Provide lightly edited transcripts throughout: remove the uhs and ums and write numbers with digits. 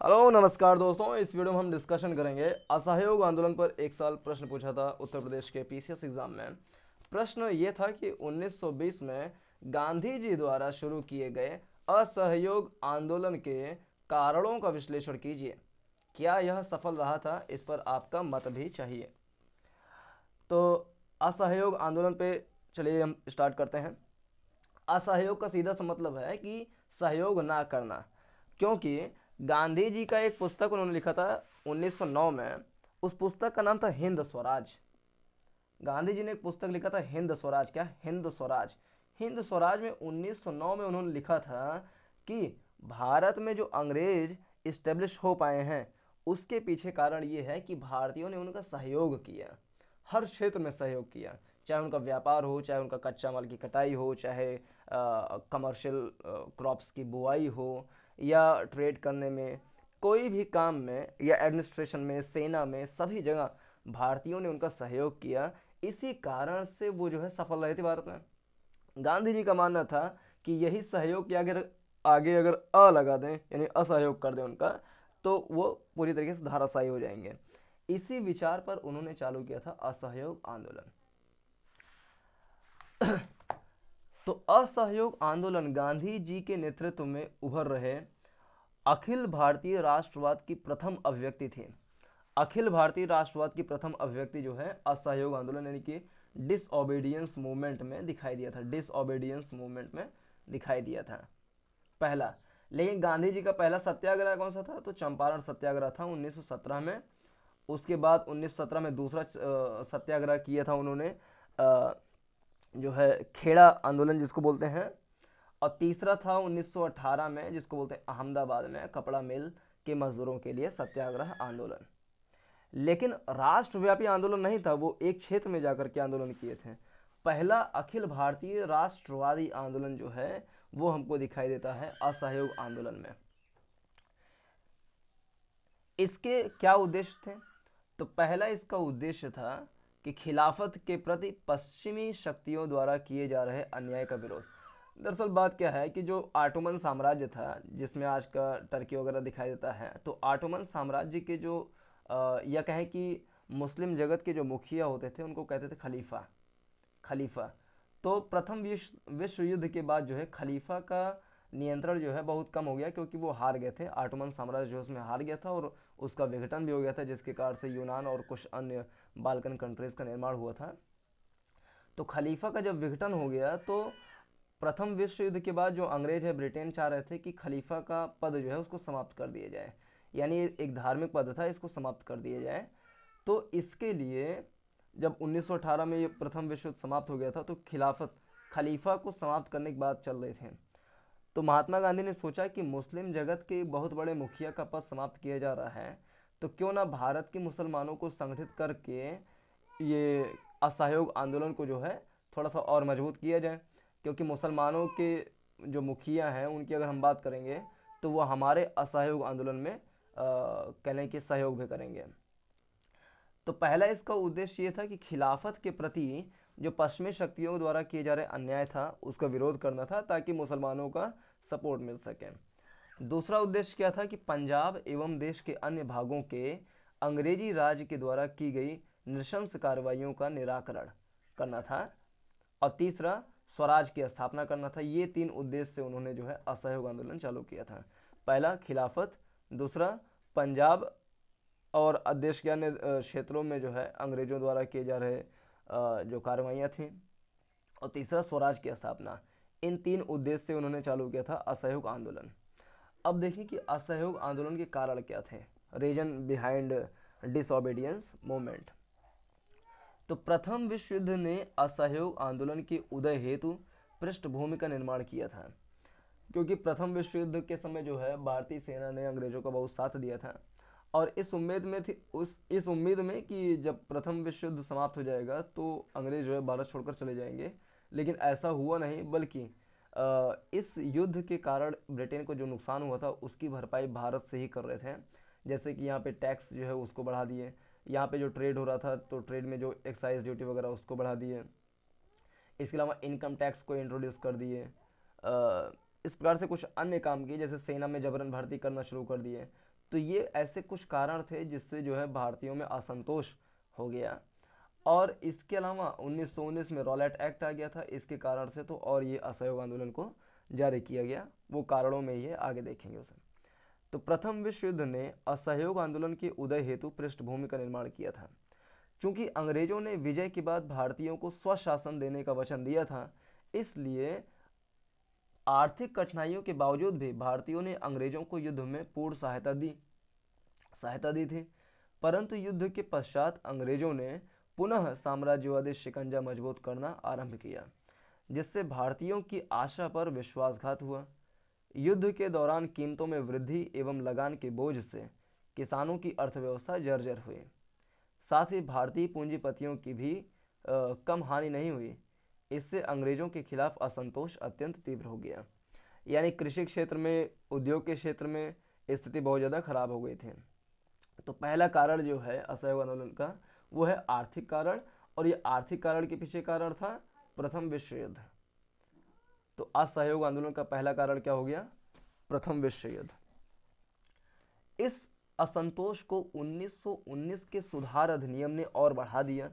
Hello नमस्कार दोस्तों। इस वीडियो में हम डिस्कशन करेंगे असहयोग आंदोलन पर। एक साल प्रश्न पूछा था उत्तर प्रदेश के पीसीएस एग्जाम में। प्रश्न ये था कि 1920 में गांधी जी द्वारा शुरू किए गए असहयोग आंदोलन के कारणों का विश्लेषण कीजिए। क्या यह सफल रहा था? इस पर आपका मत भी चाहिए। तो असहयोग आंदोलन पे चलिए हम स्टार्ट करते हैं। असहयोग का सीधा सा मतलब है कि सहयोग ना करना। क्योंकि गांधी जी का एक पुस्तक उन्होंने लिखा था 1909 में। उस पुस्तक का नाम था हिंद स्वराज। गांधी जी ने एक पुस्तक लिखा था हिंद स्वराज। क्या? हिंद स्वराज। हिंद स्वराज में 1909 में उन्होंने लिखा था कि भारत में जो अंग्रेज इस्टेब्लिश हो पाए हैं उसके पीछे कारण ये है कि भारतीयों ने उनका सहयोग किया। हर क्षेत्र में सहयोग किया, चाहे उनका व्यापार हो, चाहे उनका कच्चा माल की कटाई हो, चाहे कमर्शियल क्रॉप्स की बुआई हो, या ट्रेड करने में, कोई भी काम में, या एडमिनिस्ट्रेशन में, सेना में, सभी जगह भारतीयों ने उनका सहयोग किया। इसी कारण से वो जो है सफल रहे थे भारत में। गांधी जी का मानना था कि यही सहयोग के आगे अगर अ लगा दें, यानी असहयोग कर दें उनका, तो वो पूरी तरीके से धाराशायी हो जाएंगे। इसी विचार पर उन्होंने चालू किया था असहयोग आंदोलन। तो असहयोग आंदोलन गांधी जी के नेतृत्व में उभर रहे अखिल भारतीय राष्ट्रवाद की प्रथम अभिव्यक्ति थी। अखिल भारतीय राष्ट्रवाद की प्रथम अभिव्यक्ति जो है असहयोग आंदोलन यानी कि डिसओबीडियंस मूवमेंट में दिखाई दिया था। डिसओबीडियंस मूवमेंट में दिखाई दिया था पहला। लेकिन गांधी जी का पहला सत्याग्रह कौन सा था? तो चंपारण सत्याग्रह था 1917 में। उसके बाद 1917 में दूसरा सत्याग्रह किया था उन्होंने, जो है खेड़ा आंदोलन जिसको बोलते हैं। और तीसरा था 1918 में, जिसको बोलते हैं अहमदाबाद में कपड़ा मिल के मजदूरों के लिए सत्याग्रह आंदोलन। लेकिन राष्ट्रव्यापी आंदोलन नहीं था, वो एक क्षेत्र में जाकर के आंदोलन किए थे। पहला अखिल भारतीय राष्ट्रवादी आंदोलन जो है वो हमको दिखाई देता है असहयोग आंदोलन में। इसके क्या उद्देश्य थे? तो पहला इसका उद्देश्य था कि खिलाफत के प्रति पश्चिमी शक्तियों द्वारा किए जा रहे अन्याय का विरोध। दरअसल बात क्या है कि जो ऑटोमन साम्राज्य था, जिसमें आज का टर्की वगैरह दिखाई देता है, तो ऑटोमन साम्राज्य के जो या कहें कि मुस्लिम जगत के जो मुखिया होते थे उनको कहते थे खलीफा। खलीफा। तो प्रथम विश्व युद्ध के बाद जो है खलीफा का नियंत्रण जो है बहुत कम हो गया, क्योंकि वो हार गए थे। ऑटोमन साम्राज्य जो उसमें हार गया था और उसका विघटन भी हो गया था, जिसके कारण से यूनान और कुछ अन्य बाल्कन कंट्रीज का निर्माण हुआ था। तो खलीफा का जब विघटन हो गया तो प्रथम विश्व युद्ध के बाद जो अंग्रेज है ब्रिटेन चाह रहे थे कि खलीफा का पद जो है उसको समाप्त कर दिया जाए, यानी एक धार्मिक पद था, इसको समाप्त कर दिया जाए। तो इसके लिए जब 1918 में ये प्रथम विश्व युद्ध समाप्त हो गया था तो खिलाफत खलीफा को समाप्त करने की बात चल रहे थे। तो महात्मा गांधी ने सोचा कि मुस्लिम जगत के बहुत बड़े मुखिया का पद समाप्त किया जा रहा है, तो क्यों ना भारत के मुसलमानों को संगठित करके ये असहयोग आंदोलन को जो है थोड़ा सा और मजबूत किया जाए। क्योंकि मुसलमानों के जो मुखिया हैं उनकी अगर हम बात करेंगे तो वो हमारे असहयोग आंदोलन में कह लें कि सहयोग भी करेंगे। तो पहला इसका उद्देश्य ये था कि खिलाफत के प्रति जो पश्चिमी शक्तियों द्वारा किए जा रहे अन्याय था उसका विरोध करना था, ताकि मुसलमानों का सपोर्ट मिल सके। दूसरा उद्देश्य क्या था कि पंजाब एवं देश के अन्य भागों के अंग्रेजी राज के द्वारा की गई नृशंस कार्रवाइयों का निराकरण करना था। और तीसरा स्वराज की स्थापना करना था। ये तीन उद्देश्य से उन्होंने जो है असहयोग आंदोलन चालू किया था। पहला खिलाफत, दूसरा पंजाब और देश के अन्य क्षेत्रों में जो है अंग्रेजों द्वारा किए जा रहे जो कार्रवाइयाँ थीं, और तीसरा स्वराज की स्थापना। इन तीन उद्देश्य से उन्होंने चालू किया था असहयोग आंदोलन। अब देखिए कि असहयोग आंदोलन के कारण क्या थे, रीजन बिहाइंड डिसओबीडियंस मूवमेंट। तो प्रथम विश्व युद्ध ने असहयोग आंदोलन के उदय हेतु पृष्ठभूमि का निर्माण किया था। क्योंकि प्रथम विश्व युद्ध के समय जो है भारतीय सेना ने अंग्रेजों का बहुत साथ दिया था, और इस उम्मीद में कि जब प्रथम विश्व युद्ध समाप्त हो जाएगा तो अंग्रेज जो है भारत छोड़कर चले जाएंगे। लेकिन ऐसा हुआ नहीं, बल्कि इस युद्ध के कारण ब्रिटेन को जो नुकसान हुआ था उसकी भरपाई भारत से ही कर रहे थे। जैसे कि यहाँ पे टैक्स जो है उसको बढ़ा दिए, यहाँ पे जो ट्रेड हो रहा था तो ट्रेड में जो एक्साइज ड्यूटी वगैरह उसको बढ़ा दिए। इसके अलावा इनकम टैक्स को इंट्रोड्यूस कर दिए। इस प्रकार से कुछ अन्य काम किए, जैसे सेना में जबरन भर्ती करना शुरू कर दिए। तो ये ऐसे कुछ कारण थे जिससे जो है भारतीयों में असंतोष हो गया। और इसके अलावा 1919 में रॉलेट एक्ट आ गया था, इसके कारण से तो और ये असहयोग आंदोलन को जारी किया गया। वो कारणों में ये आगे देखेंगे उसे। तो प्रथम विश्व युद्ध ने असहयोग आंदोलन के उदय हेतु पृष्ठभूमि का निर्माण किया था। चूंकि अंग्रेजों ने विजय के बाद भारतीयों को स्वशासन देने का वचन दिया था, इसलिए आर्थिक कठिनाइयों के बावजूद भी भारतीयों ने अंग्रेजों को युद्ध में पूर्ण सहायता दी थी। परंतु युद्ध के पश्चात अंग्रेजों ने पुनः साम्राज्यवादी शिकंजा मजबूत करना आरंभ किया, जिससे भारतीयों की आशा पर विश्वासघात हुआ। युद्ध के दौरान कीमतों में वृद्धि एवं लगान के बोझ से किसानों की अर्थव्यवस्था जर्जर हुई। साथ ही भारतीय पूंजीपतियों की भी कम हानि नहीं हुई। इससे अंग्रेजों के खिलाफ असंतोष अत्यंत तीव्र हो गया। यानी कृषि क्षेत्र में, उद्योग के क्षेत्र में स्थिति बहुत ज़्यादा खराब हो गई थी। तो पहला कारण जो है असहयोग आंदोलन का, वो है आर्थिक कारण, और ये आर्थिक कारण के पीछे कारण था प्रथम विश्व युद्ध। तो असहयोग आंदोलन का पहला कारण क्या हो गया? प्रथम विश्व युद्ध। इस असंतोष को 1919 के सुधार अधिनियम ने और बढ़ा दिया।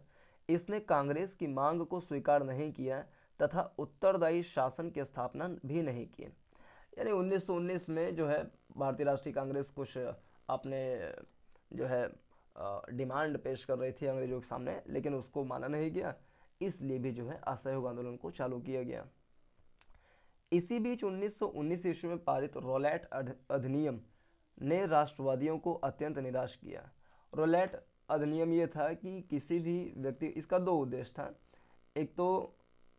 इसने कांग्रेस की मांग को स्वीकार नहीं किया तथा उत्तरदायी शासन की स्थापना भी नहीं की। यानी 1919 में जो है भारतीय राष्ट्रीय कांग्रेस कुछ अपने जो है डिमांड पेश कर रही थी अंग्रेजों के सामने, लेकिन उसको माना नहीं गया। इसलिए भी जो है असहयोग आंदोलन को चालू किया गया। इसी बीच 1919 ईस्वी में पारित रॉलेट अधिनियम ने राष्ट्रवादियों को अत्यंत निराश किया। रॉलेट अधिनियम ये था कि किसी भी व्यक्ति, इसका दो उद्देश्य था। एक तो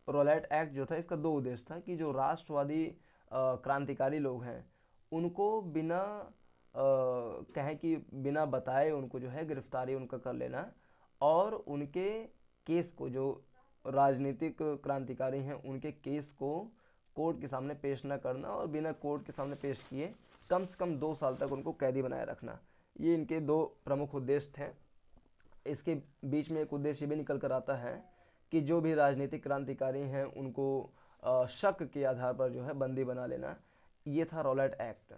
रॉलेट एक्ट जो था, इसका दो उद्देश्य था कि जो राष्ट्रवादी क्रांतिकारी लोग हैं उनको बिना कहें कि बिना बताए उनको जो है गिरफ्तारी उनका कर लेना, और उनके केस को, जो राजनीतिक क्रांतिकारी हैं उनके केस को कोर्ट के सामने पेश न करना, और बिना कोर्ट के सामने पेश किए कम से कम 2 साल तक उनको कैदी बनाए रखना। ये इनके दो प्रमुख उद्देश्य थे। इसके बीच में एक उद्देश्य भी निकल कर आता है कि जो भी राजनीतिक क्रांतिकारी हैं उनको शक के आधार पर जो है बंदी बना लेना। ये था रॉलेट एक्ट।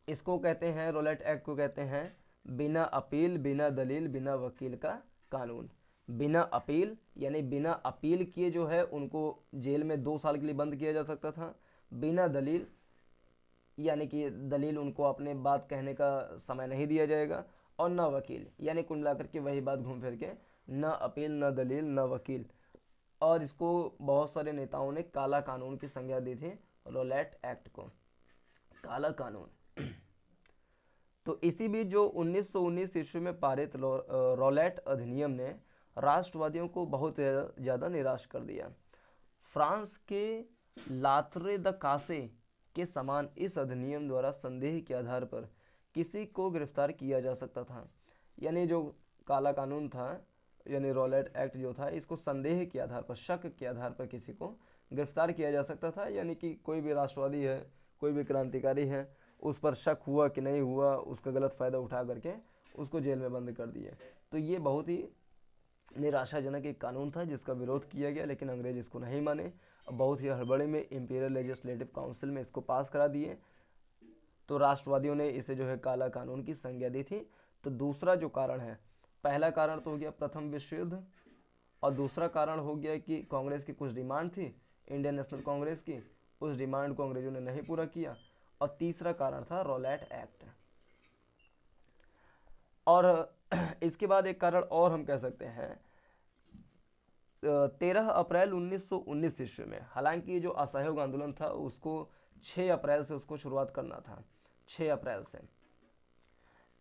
इसको कहते हैं, रॉलेट एक्ट को कहते हैं बिना अपील, बिना दलील, बिना वकील का कानून। बिना अपील यानी बिना अपील किए जो है उनको जेल में 2 साल के लिए बंद किया जा सकता था। बिना दलील यानी कि दलील, उनको अपने बात कहने का समय नहीं दिया जाएगा। और न वकील, यानी कुल मिलाकर के वही बात घूम फिर के, न अपील, न दलील, न वकील। और इसको बहुत सारे नेताओं ने काला कानून की संज्ञा दी थी, रॉलेट एक्ट को काला कानून। तो इसी बीच जो 1919 ईस्वी में पारित रॉलेट अधिनियम ने राष्ट्रवादियों को बहुत ज़्यादा निराश कर दिया। फ्रांस के लात्रे द कासे के समान इस अधिनियम द्वारा संदेह के आधार पर किसी को गिरफ्तार किया जा सकता था। यानी जो काला कानून था, यानी रॉलेट एक्ट जो था, इसको संदेह के आधार पर, शक के आधार पर किसी को गिरफ्तार किया जा सकता था। यानी कि कोई भी राष्ट्रवादी है, कोई भी क्रांतिकारी है, उस पर शक हुआ कि नहीं हुआ, उसका गलत फ़ायदा उठा करके उसको जेल में बंद कर दिए। तो ये बहुत ही निराशाजनक एक कानून था जिसका विरोध किया गया, लेकिन अंग्रेज इसको नहीं माने। बहुत ही हड़बड़ी में इंपीरियल लेजिस्लेटिव काउंसिल में इसको पास करा दिए। तो राष्ट्रवादियों ने इसे जो है काला कानून की संज्ञा दी थी। तो दूसरा जो कारण है, पहला कारण तो हो गया प्रथम विश्व युद्ध, और दूसरा कारण हो गया कि कांग्रेस की कुछ डिमांड थी, इंडियन नेशनल कांग्रेस की, उस डिमांड को अंग्रेजों ने नहीं पूरा किया। और तीसरा कारण था रॉलेट एक्ट। और इसके बाद एक कारण और हम कह सकते हैं, 13 अप्रैल 1919 ईस्वी में, हालांकि जो असहयोग आंदोलन था उसको 6 अप्रैल से उसको शुरुआत करना था, 6 अप्रैल से,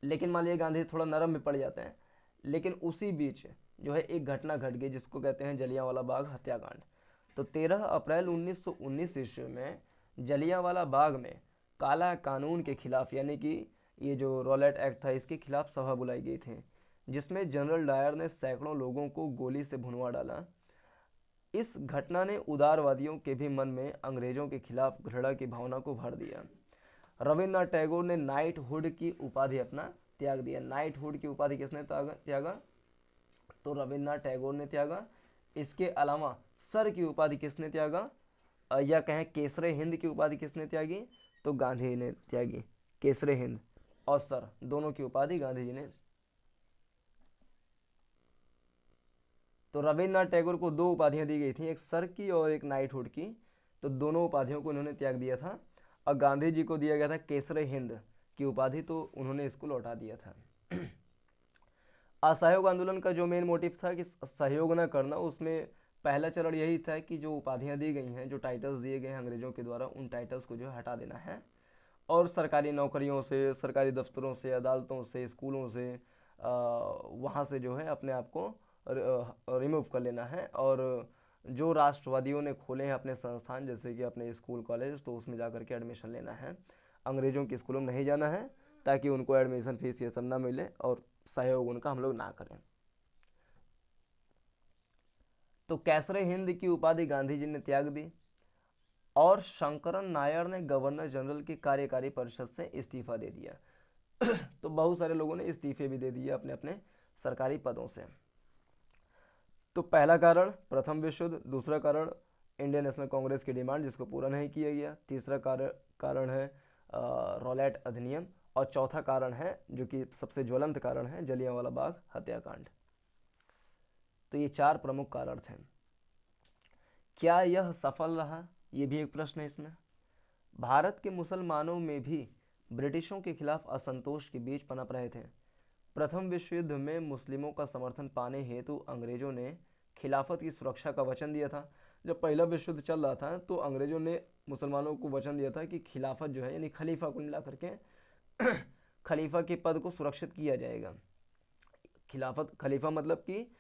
लेकिन मान लीजिए गांधी थोड़ा नरम में पड़ जाते हैं। लेकिन उसी बीच जो है एक घटना घट गई जिसको कहते हैं जलियांवाला बाग हत्याकांड। तो 13 अप्रैल 1919 ईस्वी में जलियांवाला बाग में काला कानून के खिलाफ, यानी कि ये जो रॉलेट एक्ट था, इसके खिलाफ सभा बुलाई गई थी, जिसमें जनरल डायर ने सैकड़ों लोगों को गोली से भुनवा डाला। इस घटना ने उदारवादियों के भी मन में अंग्रेजों के खिलाफ घृणा की भावना को भर दिया। रविन्द्रनाथ टैगोर ने नाइटहुड की उपाधि अपना त्याग दिया। नाइटहुड की उपाधि किसने त्यागा? तो रविन्द्रनाथ टैगोर ने त्यागा। इसके अलावा सर की उपाधि किसने त्यागा, या कहें केसरे हिंद की उपाधि किसने त्यागी? तो गांधी ने त्यागी। केसरे हिंद और सर दोनों की उपाधि गांधी जी ने। तो रविन्द्रनाथ टैगोर को दो उपाधियां दी गई थी, एक सर की और एक नाइटहुड की। तो दोनों उपाधियों को उन्होंने त्याग दिया था। और गांधी जी को दिया गया था केसरे हिंद की उपाधि, तो उन्होंने इसको लौटा दिया था। असहयोग आंदोलन का जो मेन मोटिव था कि सहयोग न करना, उसमें पहला चरण यही था कि जो उपाधियां दी गई हैं, जो टाइटल्स दिए गए हैं अंग्रेजों के द्वारा, उन टाइटल्स को जो है हटा देना है। और सरकारी नौकरियों से, सरकारी दफ्तरों से, अदालतों से, स्कूलों से, वहाँ से जो है अपने आप को रिमूव कर लेना है। और जो राष्ट्रवादियों ने खोले हैं अपने संस्थान, जैसे कि अपने स्कूल कॉलेज, तो उसमें जा करके एडमिशन लेना है। अंग्रेजों के स्कूलों में नहीं जाना है, ताकि उनको एडमिशन फीस ये सब ना मिले और सहयोग उनका हम लोग ना करें। तो कैसरे हिंद की उपाधि गांधी जी ने त्याग दी। और शंकरन नायर ने गवर्नर जनरल की कार्यकारी परिषद से इस्तीफा दे दिया। तो बहुत सारे लोगों ने इस्तीफे भी दे दिए अपने अपने सरकारी पदों से। तो पहला कारण प्रथम विश्व युद्ध, दूसरा कारण इंडियन नेशनल कांग्रेस की डिमांड जिसको पूरा नहीं किया गया, तीसरा कारण है रॉलेट अधिनियम, और चौथा कारण है जो कि सबसे ज्वलंत कारण है, जलियांवाला बाग हत्याकांड। तो ये चार प्रमुख कारण थे। क्या यह सफल रहा, ये भी एक प्रश्न है इसमें। भारत के मुसलमानों में भी ब्रिटिशों के खिलाफ असंतोष के बीज पनप रहे थे। प्रथम विश्व युद्ध में मुस्लिमों का समर्थन पाने हेतु अंग्रेजों ने खिलाफत की सुरक्षा का वचन दिया था। जब पहला विश्व युद्ध चल रहा था तो अंग्रेजों ने मुसलमानों को वचन दिया था कि खिलाफत जो है, यानी खलीफा को मिला करके खलीफा के पद को सुरक्षित किया जाएगा। खिलाफत, खलीफा मतलब कि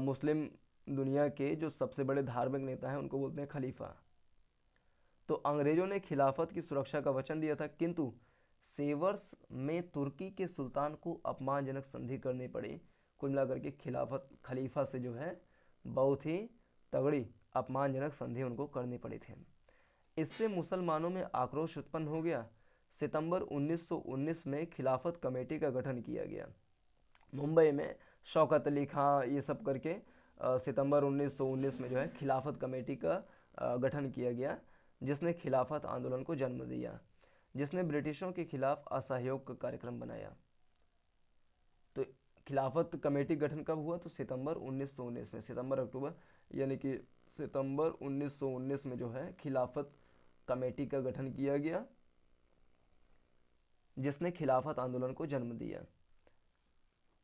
मुस्लिम दुनिया के जो सबसे बड़े धार्मिक नेता हैं उनको बोलते हैं खलीफा। तो अंग्रेजों ने खिलाफत की सुरक्षा का वचन दिया था, किंतु सेवर्स में तुर्की के सुल्तान को अपमानजनक संधि करनी पड़ी। कुल मिलाकर के खिलाफत, खलीफा से जो है बहुत ही तगड़ी अपमानजनक संधि उनको करनी पड़ी थी। इससे मुसलमानों में आक्रोश उत्पन्न हो गया। सितंबर 1919 में खिलाफत कमेटी का गठन किया गया। मुंबई में शौकत अली खां ये सब करके सितंबर 1919 में जो है खिलाफत कमेटी का गठन किया गया, जिसने खिलाफत आंदोलन को जन्म दिया, जिसने ब्रिटिशों के खिलाफ असहयोग का कार्यक्रम बनाया। तो खिलाफत कमेटी गठन कब हुआ, तो सितंबर 1919 में, सितंबर अक्टूबर यानी कि सितंबर 1919 में जो है खिलाफत कमेटी का गठन किया गया, जिसने खिलाफत आंदोलन को जन्म दिया।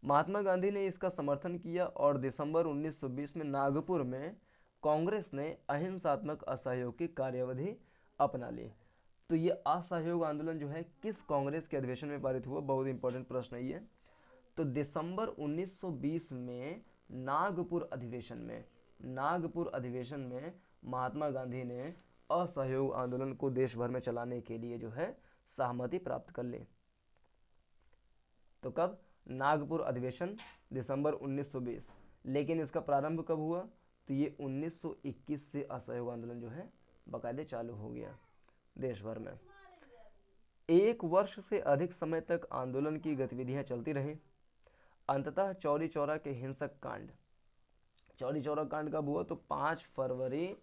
महात्मा गांधी ने इसका समर्थन किया और दिसंबर 1920 में नागपुर में कांग्रेस ने अहिंसात्मक असहयोग की कार्यविधि अपना ली। तो ये असहयोग आंदोलन जो है किस कांग्रेस के अधिवेशन में पारित हुआ, बहुत इंपॉर्टेंट प्रश्न है ये। तो दिसंबर 1920 में नागपुर अधिवेशन में, नागपुर अधिवेशन में महात्मा गांधी ने असहयोग आंदोलन को देश भर में चलाने के लिए जो है सहमति प्राप्त कर ली। तो कब, नागपुर अधिवेशन दिसंबर 1920। लेकिन इसका प्रारंभ कब हुआ, तो ये 1921 से असहयोग आंदोलन जो है बाकायदे चालू हो गया देश भर में। एक वर्ष से अधिक समय तक आंदोलन की गतिविधियां चलती रहीं। अंततः चौरी चौरा के हिंसक कांड, चौरी चौरा कांड कब हुआ, तो 5 फरवरी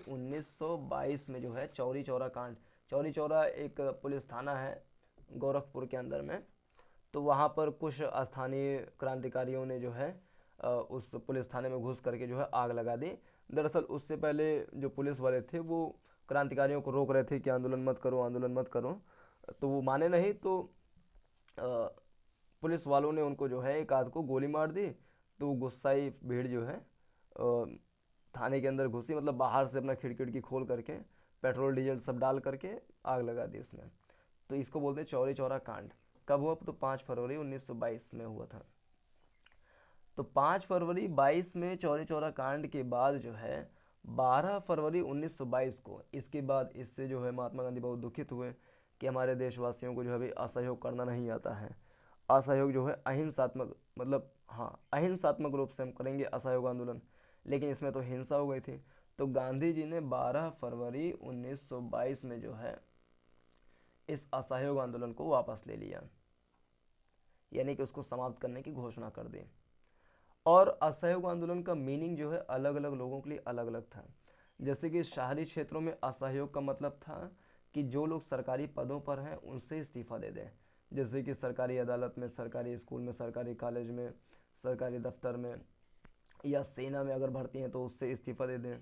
1922 में जो है चौरी चौरा कांड। चौरी चौरा एक पुलिस थाना है गोरखपुर के अंदर में। तो वहाँ पर कुछ स्थानीय क्रांतिकारियों ने जो है उस पुलिस थाने में घुस करके जो है आग लगा दी। दरअसल उससे पहले जो पुलिस वाले थे वो क्रांतिकारियों को रोक रहे थे कि आंदोलन मत करो, आंदोलन मत करो। तो वो माने नहीं, तो पुलिस वालों ने उनको जो है एक आध को गोली मार दी। तो गुस्साई भीड़ जो है थाने के अंदर घुसी, मतलब बाहर से अपना खिड़की खोल करके पेट्रोल डीजल सब डाल करके आग लगा दी इसमें। तो इसको बोलते हैं चौरी चौरा कांड। कब हुआ, तो 5 फरवरी 1922 में हुआ था। तो 5 फरवरी 22 में चौरी चौरा कांड के बाद जो है 12 फरवरी 1922 को, इसके बाद इससे जो है महात्मा गांधी बहुत दुखित हुए कि हमारे देशवासियों को जो है अभी असहयोग करना नहीं आता है। असहयोग जो है अहिंसात्मक, मतलब हाँ अहिंसात्मक रूप से हम करेंगे असहयोग आंदोलन, लेकिन इसमें तो हिंसा हो गई थी। तो गांधी जी ने 12 फरवरी 1922 में जो है इस असहयोग आंदोलन को वापस ले लिया, यानी कि उसको समाप्त करने की घोषणा कर दी। और असहयोग आंदोलन का मीनिंग जो है अलग अलग लोगों के लिए अलग अलग था। जैसे कि शहरी क्षेत्रों में असहयोग का मतलब था कि जो लोग सरकारी पदों पर हैं उनसे इस्तीफ़ा दे दें, जैसे कि सरकारी अदालत में, सरकारी स्कूल में, सरकारी कॉलेज में, सरकारी दफ्तर में, या सेना में अगर भर्ती हैं तो उससे इस्तीफ़ा दे दें।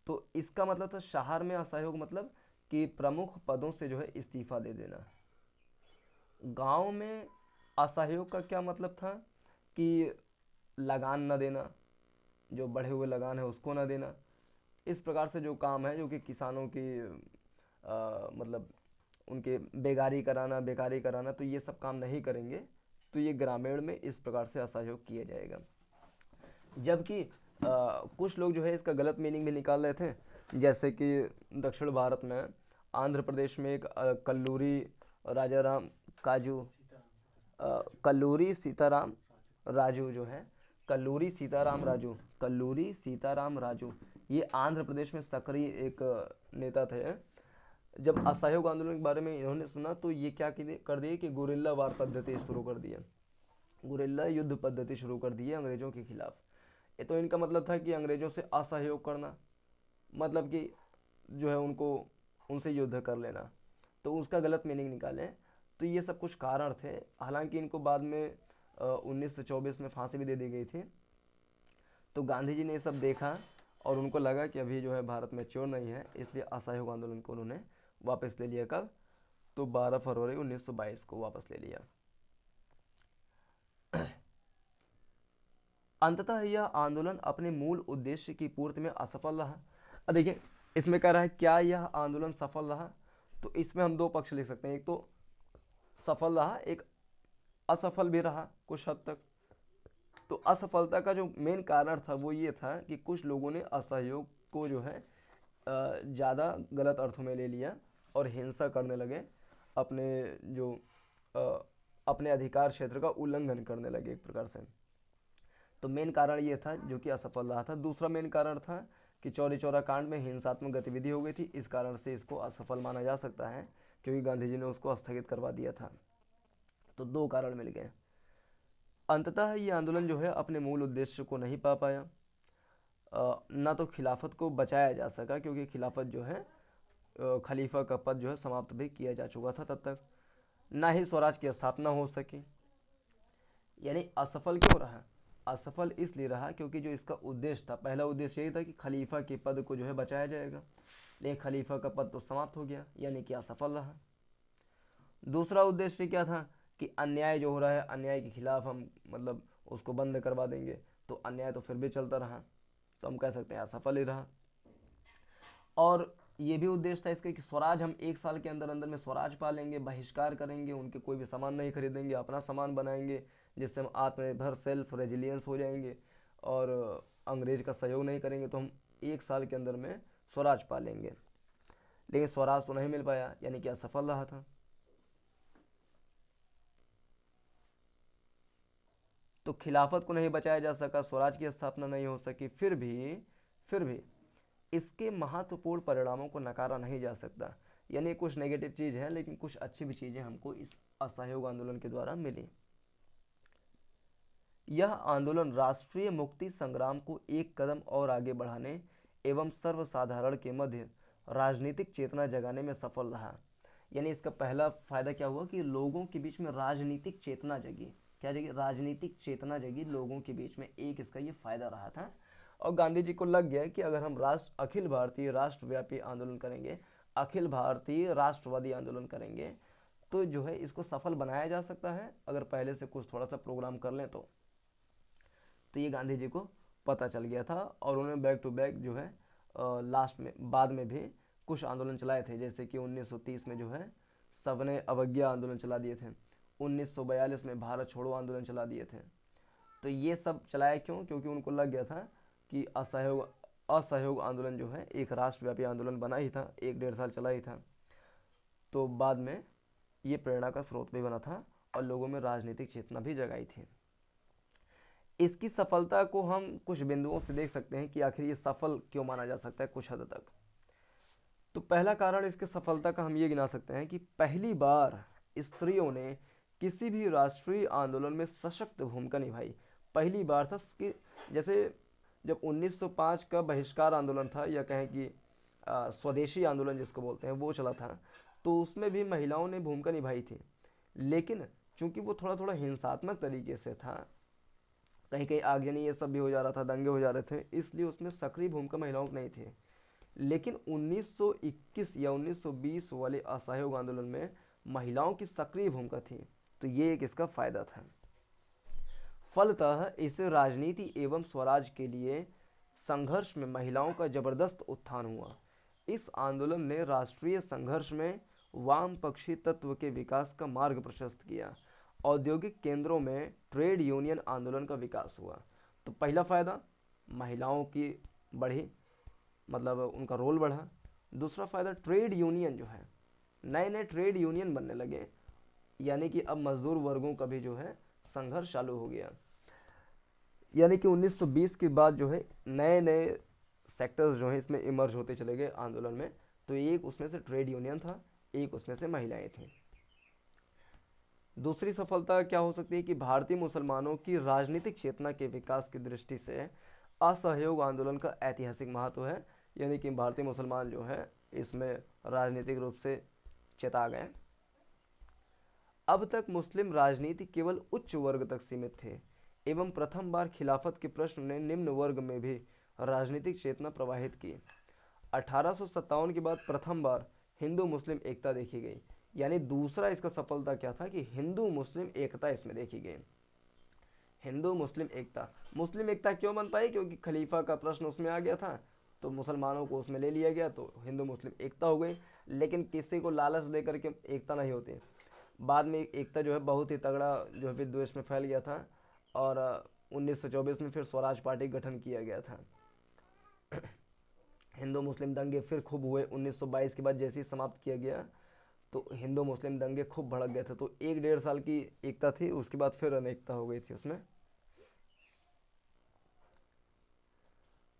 तो इसका मतलब था शहर में असहयोग मतलब कि प्रमुख पदों से जो है इस्तीफ़ा दे देना। गांव में असहयोग का क्या मतलब था कि लगान न देना, जो बढ़े हुए लगान है उसको न देना। इस प्रकार से जो काम है जो कि किसानों की मतलब उनके बेकारी कराना, तो ये सब काम नहीं करेंगे, तो ये ग्रामीण में इस प्रकार से असहयोग किया जाएगा। जबकि कुछ लोग जो है इसका गलत मीनिंग भी निकाल रहे थे, जैसे कि दक्षिण भारत में आंध्र प्रदेश में एक कल्लूरी राजाराम काजू कल्लूरी सीताराम राजू जो है, कल्लूरी सीताराम राजू, ये आंध्र प्रदेश में सक्रिय एक नेता थे। जब असहयोग आंदोलन के बारे में इन्होंने सुना तो ये क्या कर दिए कि गुरिल्ला वार पद्धति शुरू कर दिए, गुरिल्ला युद्ध पद्धति शुरू कर दी है अंग्रेजों के खिलाफ। ये तो इनका मतलब था कि अंग्रेजों से असहयोग करना, मतलब कि जो है उनको उनसे युद्ध कर लेना, तो उसका गलत मीनिंग निकालें। तो ये सब कुछ कारण थे। हालांकि इनको बाद में 1924 में फांसी भी दे दी गई थी। तो गांधी जी ने ये सब देखा और उनको लगा कि अभी जो है भारत में चोर नहीं है, इसलिए असहयोग आंदोलन को उन्होंने वापस ले लिया। कब? तो 12 फरवरी 1922 को वापस ले लिया। अंततः यह आंदोलन अपने मूल उद्देश्य की पूर्ति में असफल रहा। अब देखिए इसमें कह रहा है क्या यह आंदोलन सफल रहा, तो इसमें हम दो पक्ष लिख सकते हैं, एक तो सफल रहा, एक असफल भी रहा कुछ हद तक। तो असफलता का जो मेन कारण था वो ये था कि कुछ लोगों ने असहयोग को जो है ज़्यादा गलत अर्थों में ले लिया और हिंसा करने लगे, अपने जो अपने अधिकार क्षेत्र का उल्लंघन करने लगे एक प्रकार से। तो मेन कारण ये था जो कि असफल रहा था। दूसरा मेन कारण था कि चौरी चौरा कांड में हिंसात्मक गतिविधि हो गई थी, इस कारण से इसको असफल माना जा सकता है, क्योंकि गांधी जी ने उसको स्थगित करवा दिया था। तो दो कारण मिल गए। अंततः ये आंदोलन जो है अपने मूल उद्देश्य को नहीं पा पाया। ना तो खिलाफत को बचाया जा सका, क्योंकि खिलाफत जो है खलीफा का पद जो है समाप्त भी किया जा चुका था तब तक। ना ही स्वराज की स्थापना हो सकी। यानी असफल क्यों रहा? असफल इसलिए रहा क्योंकि जो इसका उद्देश्य था, पहला उद्देश्य यही था कि खलीफा के पद को जो है बचाया जाएगा, लेकिन खलीफा का पद तो समाप्त हो गया, यानी कि असफल रहा। दूसरा उद्देश्य क्या था कि अन्याय जो हो रहा है, अन्याय के खिलाफ हम मतलब उसको बंद करवा देंगे, तो अन्याय तो फिर भी चलता रहा, तो हम कह सकते हैं असफल ही रहा। और ये भी उद्देश्य था इसके कि स्वराज हम 1 साल के अंदर अंदर में स्वराज पालेंगे, बहिष्कार करेंगे, उनके कोई भी सामान नहीं खरीदेंगे, अपना सामान बनाएंगे, जिससे हम आत्मनिर्भर सेल्फ रेजिलियंस हो जाएंगे और अंग्रेज का सहयोग नहीं करेंगे, तो हम 1 साल के अंदर में स्वराज पालेंगे। लेकिन स्वराज तो नहीं मिल पाया, यानी कि असफल रहा था। तो खिलाफत को नहीं बचाया जा सका, स्वराज की स्थापना नहीं हो सकी, फिर भी इसके महत्वपूर्ण परिणामों को नकारा नहीं जा सकता। यानी कुछ नेगेटिव चीज़ है, लेकिन कुछ अच्छी भी चीज़ें हमको इस असहयोग आंदोलन के द्वारा मिली। यह आंदोलन राष्ट्रीय मुक्ति संग्राम को एक कदम और आगे बढ़ाने एवं सर्वसाधारण के मध्य राजनीतिक चेतना जगाने में सफल रहा। यानी इसका पहला फायदा क्या हुआ कि लोगों के बीच में राजनीतिक चेतना जगी। क्या जगी? राजनीतिक चेतना जगी लोगों के बीच में, एक इसका ये फायदा रहा था। और गांधी जी को लग गया कि अगर हम अखिल भारतीय राष्ट्रव्यापी आंदोलन करेंगे, अखिल भारतीय राष्ट्रवादी आंदोलन करेंगे, तो जो है इसको सफल बनाया जा सकता है अगर पहले से कुछ थोड़ा सा प्रोग्राम कर लें तो ये गांधी जी को पता चल गया था। और उन्होंने बैक टू बैक जो है लास्ट में बाद में भी कुछ आंदोलन चलाए थे, जैसे कि 1930 में जो है सबने अवज्ञा आंदोलन चला दिए थे, 1942 में भारत छोड़ो आंदोलन चला दिए थे। तो ये सब चलाया क्यों? क्योंकि उनको लग गया था कि असहयोग आंदोलन जो है एक राष्ट्रव्यापी आंदोलन बना ही था, 1-1.5 साल चला ही था। तो बाद में ये प्रेरणा का स्रोत भी बना था और लोगों में राजनीतिक चेतना भी जगाई थी। इसकी सफलता को हम कुछ बिंदुओं से देख सकते हैं कि आखिर ये सफल क्यों माना जा सकता है कुछ हद तक। तो पहला कारण इसके सफलता का हम ये गिना सकते हैं कि पहली बार स्त्रियों ने किसी भी राष्ट्रीय आंदोलन में सशक्त भूमिका निभाई। पहली बार था कि जैसे जब 1905 का बहिष्कार आंदोलन था, या कहें कि स्वदेशी आंदोलन जिसको बोलते हैं वो चला था, तो उसमें भी महिलाओं ने भूमिका निभाई थी। लेकिन चूंकि वो थोड़ा थोड़ा हिंसात्मक तरीके से था, कहीं कहीं आगजनी ये सब भी हो जा रहा था, दंगे हो जा रहे थे, इसलिए उसमें सक्रिय भूमिका महिलाओं की नहीं थी। लेकिन 1921 या 1920 वाले असहयोग आंदोलन में महिलाओं की सक्रिय भूमिका थी, तो ये एक इसका फायदा था। फलतः इस राजनीति एवं स्वराज के लिए संघर्ष में महिलाओं का जबरदस्त उत्थान हुआ। इस आंदोलन ने राष्ट्रीय संघर्ष में वामपक्षी तत्व के विकास का मार्ग प्रशस्त किया। औद्योगिक केंद्रों में ट्रेड यूनियन आंदोलन का विकास हुआ। तो पहला फायदा, महिलाओं की बढ़ी, मतलब उनका रोल बढ़ा। दूसरा फायदा, ट्रेड यूनियन जो है, नए नए ट्रेड यूनियन बनने लगे, यानी कि अब मजदूर वर्गों का भी जो है संघर्ष चालू हो गया। यानी कि 1920 के बाद जो है नए नए सेक्टर्स जो है इसमें इमर्ज होते चले गए आंदोलन में। तो एक उसमें से ट्रेड यूनियन था, एक उसमें से महिलाएं थीं। दूसरी सफलता क्या हो सकती है कि भारतीय मुसलमानों की राजनीतिक चेतना के विकास की दृष्टि से असहयोग आंदोलन का ऐतिहासिक महत्व है। यानी कि भारतीय मुसलमान जो है इसमें राजनीतिक रूप से चेता गए। अब तक मुस्लिम राजनीति केवल उच्च वर्ग तक सीमित थे एवं प्रथम बार खिलाफत के प्रश्न ने निम्न वर्ग में भी राजनीतिक चेतना प्रवाहित की। 1857 के बाद प्रथम बार हिंदू मुस्लिम एकता देखी गई। यानी दूसरा इसका सफलता क्या था कि हिंदू मुस्लिम एकता इसमें देखी गई। हिंदू मुस्लिम एकता, मुस्लिम एकता क्यों बन पाई? क्योंकि खलीफा का प्रश्न उसमें आ गया था, तो मुसलमानों को उसमें ले लिया गया, तो हिंदू मुस्लिम एकता हो गई। लेकिन किसी को लालच दे करके एकता नहीं होती। बाद में एकता जो है बहुत ही तगड़ा जो है विद्वेष में फैल गया था, और 1924 में फिर स्वराज पार्टी का गठन किया गया था। हिंदू मुस्लिम दंगे फिर खूब हुए। 1922 के बाद जैसे ही समाप्त किया गया तो हिंदू मुस्लिम दंगे खूब भड़क गए थे। तो 1-1.5 साल की एकता थी, उसके बाद फिर अनेकता हो गई थी उसमें।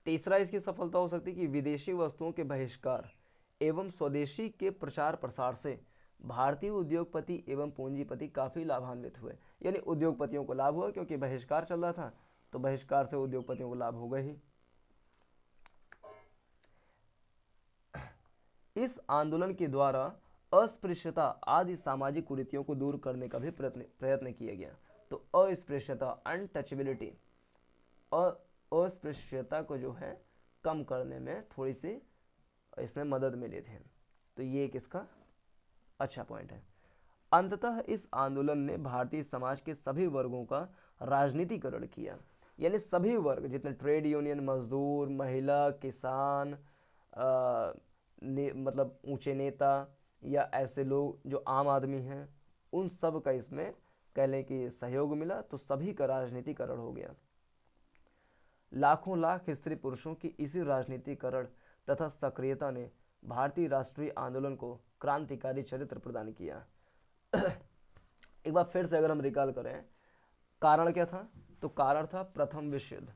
तीसरा इसकी सफलता हो सकती है कि विदेशी वस्तुओं के बहिष्कार एवं स्वदेशी के प्रचार प्रसार से भारतीय उद्योगपति एवं पूंजीपति काफी लाभान्वित हुए। यानी उद्योगपतियों को लाभ हुआ, क्योंकि बहिष्कार चल रहा था, तो बहिष्कार से उद्योगपतियों को लाभ होगा ही। इस आंदोलन के द्वारा अस्पृश्यता आदि सामाजिक कुरीतियों को दूर करने का भी प्रयत्न किया गया। तो अस्पृश्यता, अनटचेबिलिटी, अस्पृश्यता को जो है कम करने में थोड़ी सी इसमें मदद मिली थी। तो ये एक इसका अच्छा पॉइंट है। अंततः इस आंदोलन ने भारतीय समाज के सभी वर्गों का राजनीतिकरण किया। यानी सभी वर्ग, जितने ट्रेड यूनियन, मजदूर, महिला, किसान, मतलब ऊंचे नेता या ऐसे लोग जो आम आदमी हैं, उन सब का इसमें कह लें कि सहयोग मिला, तो सभी का राजनीतिकरण हो गया। लाखों लाख स्त्री पुरुषों की इसी राजनीतिकरण तथा सक्रियता ने भारतीय राष्ट्रीय आंदोलन को क्रांतिकारी चरित्र प्रदान किया। एक बार फिर से अगर हम रिकॉल करें, कारण क्या था? तो कारण था प्रथम विश्व युद्ध।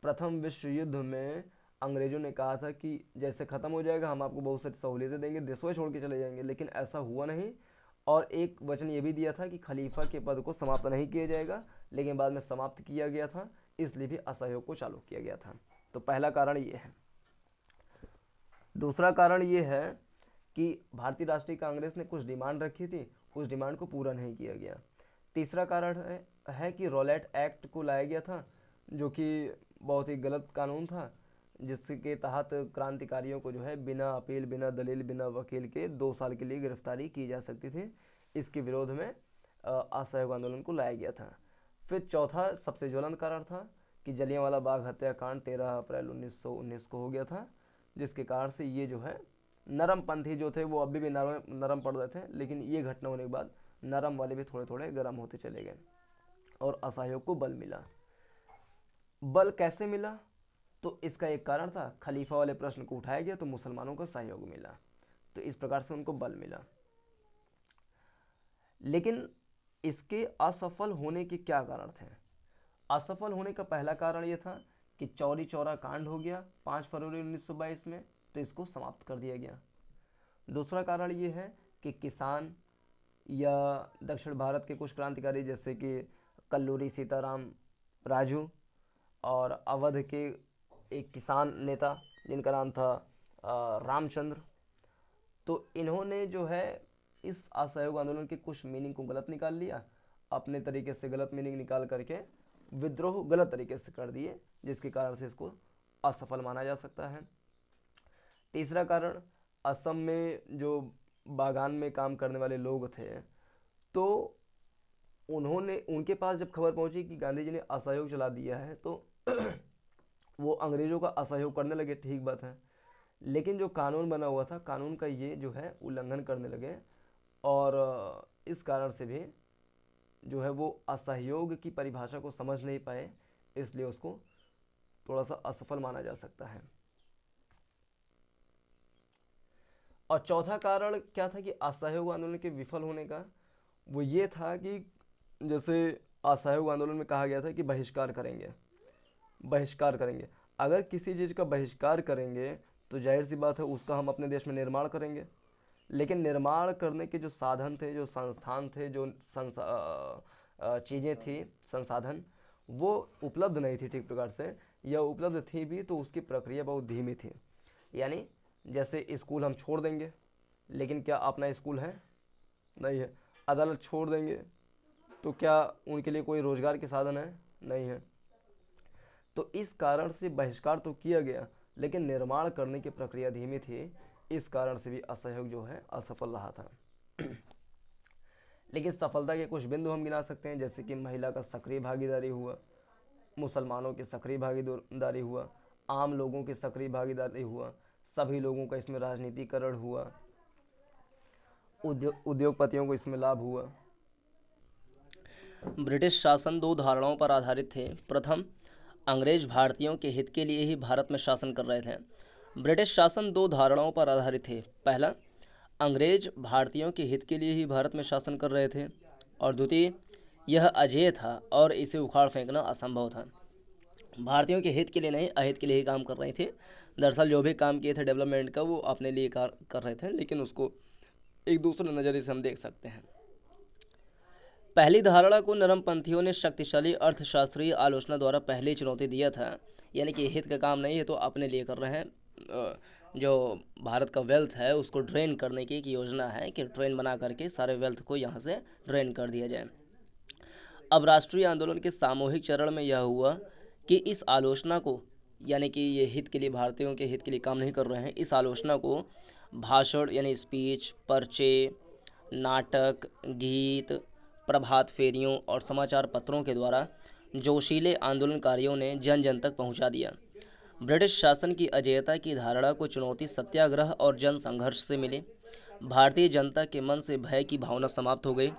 प्रथम विश्व युद्ध में अंग्रेजों ने कहा था कि जैसे ख़त्म हो जाएगा हम आपको बहुत सारी सहूलियतें देंगे, देशों छोड़ के चले जाएंगे, लेकिन ऐसा हुआ नहीं। और एक वचन ये भी दिया था कि खलीफा के पद को समाप्त नहीं किया जाएगा, लेकिन बाद में समाप्त किया गया था, इसलिए भी असहयोग को चालू किया गया था। तो पहला कारण ये है। दूसरा कारण ये है कि भारतीय राष्ट्रीय कांग्रेस ने कुछ डिमांड रखी थी, उस डिमांड को पूरा नहीं किया गया। तीसरा कारण है कि रॉलेट एक्ट को लाया गया था, जो कि बहुत ही गलत कानून था, जिसके तहत क्रांतिकारियों को जो है बिना अपील, बिना दलील, बिना वकील के 2 साल के लिए गिरफ्तारी की जा सकती थी। इसके विरोध में असहयोग आंदोलन को लाया गया था। फिर चौथा सबसे ज्वलंत कारण था कि जलियांवाला बाग हत्याकांड 13 अप्रैल 1919 को हो गया था, जिसके कारण से ये जो है नरमपंथी जो थे वो अभी भी नरम पड़ रहे थे, लेकिन ये घटना होने के बाद नरम वाले भी थोड़े थोड़े गर्म होते चले गए और असहयोग को बल मिला। बल कैसे मिला? तो इसका एक कारण था, खलीफा वाले प्रश्न को उठाया गया तो मुसलमानों को सहयोग मिला, तो इस प्रकार से उनको बल मिला। लेकिन इसके असफल होने के क्या कारण थे? असफल होने का पहला कारण यह था कि चौरी चौरा कांड हो गया 5 फरवरी 1922 में, तो इसको समाप्त कर दिया गया। दूसरा कारण ये है कि किसान या दक्षिण भारत के कुछ क्रांतिकारी जैसे कि कल्लूरी सीताराम राजू और अवध के एक किसान नेता जिनका नाम था रामचंद्र। तो इन्होंने जो है इस असहयोग आंदोलन के कुछ मीनिंग को गलत निकाल लिया, अपने तरीके से गलत मीनिंग निकाल करके विद्रोह गलत तरीके से कर दिए, जिसके कारण से इसको असफल माना जा सकता है। तीसरा कारण, असम में जो बागान में काम करने वाले लोग थे, तो उन्होंने, उनके पास जब खबर पहुंची कि गांधी जी ने असहयोग चला दिया है, तो वो अंग्रेजों का असहयोग करने लगे, ठीक बात है। लेकिन जो कानून बना हुआ था, कानून का ये जो है उल्लंघन करने लगे, और इस कारण से भी जो है वो असहयोग की परिभाषा को समझ नहीं पाए, इसलिए उसको थोड़ा सा असफल माना जा सकता है। और चौथा कारण क्या था कि असहयोग आंदोलन के विफल होने का, वो ये था कि जैसे असहयोग आंदोलन में कहा गया था कि बहिष्कार करेंगे, बहिष्कार करेंगे। अगर किसी चीज़ का बहिष्कार करेंगे तो जाहिर सी बात है उसका हम अपने देश में निर्माण करेंगे, लेकिन निर्माण करने के जो साधन थे, जो संस्थान थे, जो चीज़ें थी, संसाधन, वो उपलब्ध नहीं थी ठीक प्रकार से, या उपलब्ध थी भी तो उसकी प्रक्रिया बहुत धीमी थी। यानी जैसे स्कूल हम छोड़ देंगे, लेकिन क्या अपना स्कूल है? नहीं है। अदालत छोड़ देंगे तो क्या उनके लिए कोई रोजगार के साधन है? नहीं है। तो इस कारण से बहिष्कार तो किया गया, लेकिन निर्माण करने की प्रक्रिया धीमी थी, इस कारण से भी असहयोग जो है असफल रहा था। लेकिन सफलता के कुछ बिंदु हम गिना सकते हैं, जैसे कि महिला का सक्रिय भागीदारी हुआ, मुसलमानों की सक्रिय भागीदारी हुआ, आम लोगों की सक्रिय भागीदारी हुआ, सभी लोगों का इसमें राजनीतिकरण हुआ, उद्योगपतियों को इसमें लाभ हुआ। ब्रिटिश शासन दो धारणाओं पर आधारित थे। प्रथम, अंग्रेज भारतीयों के हित के लिए ही भारत में शासन कर रहे थे। ब्रिटिश शासन दो धारणाओं पर आधारित थे। पहला, अंग्रेज भारतीयों के हित के लिए ही भारत में शासन कर रहे थे, और द्वितीय, यह अजेय था और इसे उखाड़ फेंकना असंभव था। भारतीयों के हित के लिए नहीं, अहित के लिए ही काम कर रहे थे। दरअसल जो भी काम किए थे डेवलपमेंट का, वो अपने लिए कर रहे थे, लेकिन उसको एक दूसरे नज़रिए से हम देख सकते हैं। पहली धारणा को नरमपंथियों ने शक्तिशाली अर्थशास्त्रीय आलोचना द्वारा पहले चुनौती दिया था, यानी कि हित का काम नहीं है तो अपने लिए कर रहे हैं। जो भारत का वेल्थ है उसको ड्रेन करने की एक योजना है कि ट्रेन बना करके सारे वेल्थ को यहाँ से ड्रेन कर दिया जाए। अब राष्ट्रीय आंदोलन के सामूहिक चरण में यह हुआ कि इस आलोचना को, यानी कि ये हित के लिए, भारतीयों के हित के लिए काम नहीं कर रहे हैं, इस आलोचना को भाषण यानी स्पीच, पर्चे, नाटक, गीत, प्रभात फेरियों और समाचार पत्रों के द्वारा जोशीले आंदोलनकारियों ने जन जन तक पहुंचा दिया। ब्रिटिश शासन की अजेयता की धारणा को चुनौती सत्याग्रह और जन संघर्ष से मिली। भारतीय जनता के मन से भय की भावना समाप्त हो गई।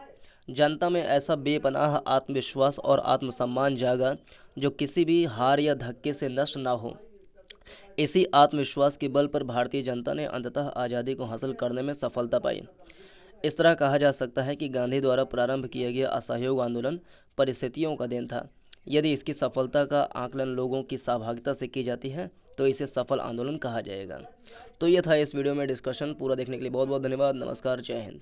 जनता में ऐसा बेपनाह आत्मविश्वास और आत्मसम्मान जागा जो किसी भी हार या धक्के से नष्ट ना हो। इसी आत्मविश्वास के बल पर भारतीय जनता ने अंततः आज़ादी को हासिल करने में सफलता पाई। इस तरह कहा जा सकता है कि गांधी द्वारा प्रारंभ किया गया असहयोग आंदोलन परिस्थितियों का देन था। यदि इसकी सफलता का आकलन लोगों की सहभागिता से की जाती है तो इसे सफल आंदोलन कहा जाएगा। तो यह था इस वीडियो में डिस्कशन। पूरा देखने के लिए बहुत बहुत धन्यवाद। नमस्कार, जय हिंद।